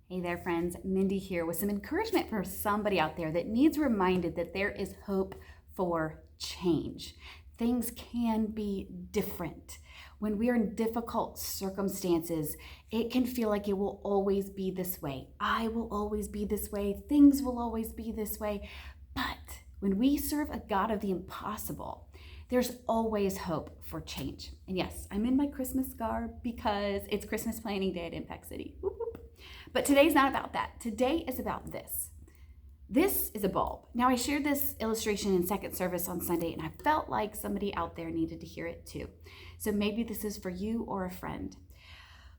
Hey there, friends. Mindy here with some encouragement for somebody out there that needs reminded that there is hope for change. Things can be different. When we are in difficult circumstances, it can feel like it will always be this way. I will always be this way. Things will always be this way. But when we serve a God of the impossible, there's always hope for change. And yes, I'm in my Christmas garb because it's Christmas planning day at Impact City. Whoop, whoop. But today's not about that. Today is about this. This is a bulb. Now, I shared this illustration in second service on Sunday, and I felt like somebody out there needed to hear it too. So maybe this is for you or a friend.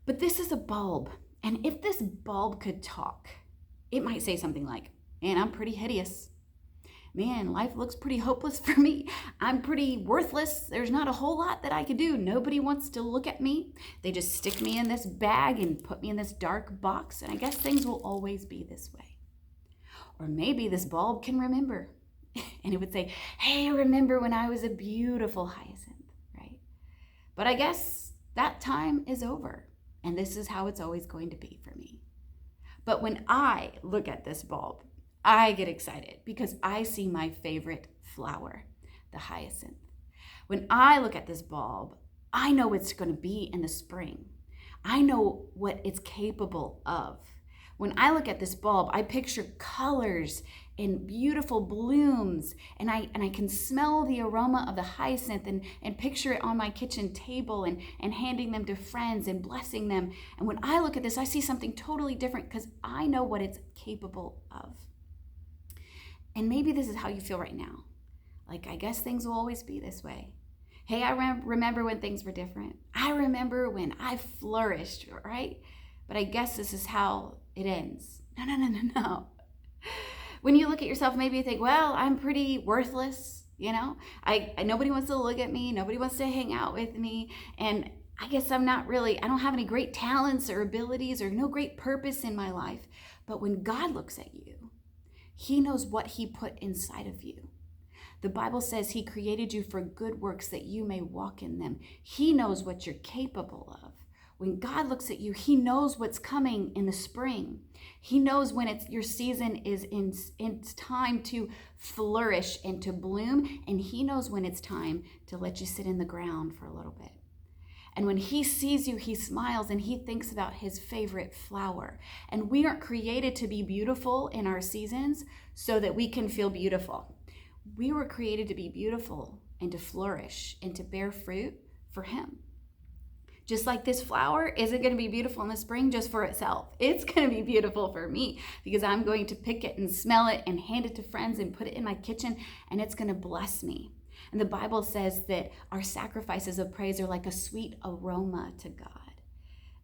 But this is a bulb. And if this bulb could talk, it might say something like, "Man, I'm pretty hideous. Man, life looks pretty hopeless for me. I'm pretty worthless. There's not a whole lot that I could do. Nobody wants to look at me. They just stick me in this bag and put me in this dark box, and I guess things will always be this way." Or maybe this bulb can remember, and it would say, "Hey, remember when I was a beautiful hyacinth," right? But I guess that time is over, and this is how it's always going to be for me. But when I look at this bulb, I get excited because I see my favorite flower, the hyacinth. When I look at this bulb, I know it's going to be in the spring. I know what it's capable of. When I look at this bulb, I picture colors and beautiful blooms, and I can smell the aroma of the hyacinth and picture it on my kitchen table and handing them to friends and blessing them. And when I look at this, I see something totally different because I know what it's capable of. And maybe this is how you feel right now. Like, I guess things will always be this way. Hey, I remember when things were different. I remember when I flourished, right? But I guess this is how it ends. No. When you look at yourself, maybe you think, well, I'm pretty worthless, I nobody wants to look at me. Nobody wants to hang out with me. And I guess I don't have any great talents or abilities or no great purpose in my life. But when God looks at you, He knows what He put inside of you. The Bible says He created you for good works that you may walk in them. He knows what you're capable of. When God looks at you, He knows what's coming in the spring. He knows when your season is it's time to flourish and to bloom, and He knows when it's time to let you sit in the ground for a little bit. And when He sees you, He smiles and He thinks about His favorite flower. And we aren't created to be beautiful in our seasons so that we can feel beautiful. We were created to be beautiful and to flourish and to bear fruit for Him. Just like this flower isn't going to be beautiful in the spring just for itself. It's going to be beautiful for me because I'm going to pick it and smell it and hand it to friends and put it in my kitchen, and it's going to bless me. And the Bible says that our sacrifices of praise are like a sweet aroma to God.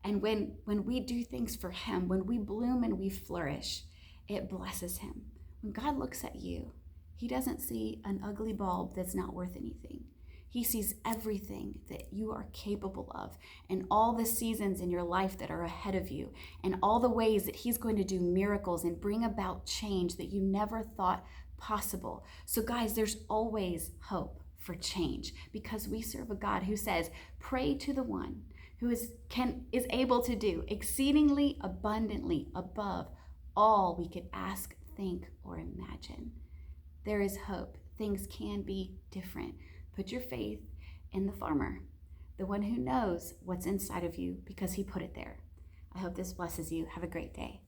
And when we do things for Him, when we bloom and we flourish, it blesses Him. When God looks at you, He doesn't see an ugly bulb that's not worth anything. He sees everything that you are capable of and all the seasons in your life that are ahead of you and all the ways that He's going to do miracles and bring about change that you never thought possible. So guys, there's always hope for change because we serve a God who says, pray to the one who is able to do exceedingly abundantly above all we could ask, think, or imagine. There is hope. Things can be different. Put your faith in the farmer, the one who knows what's inside of you because He put it there. I hope this blesses you. Have a great day.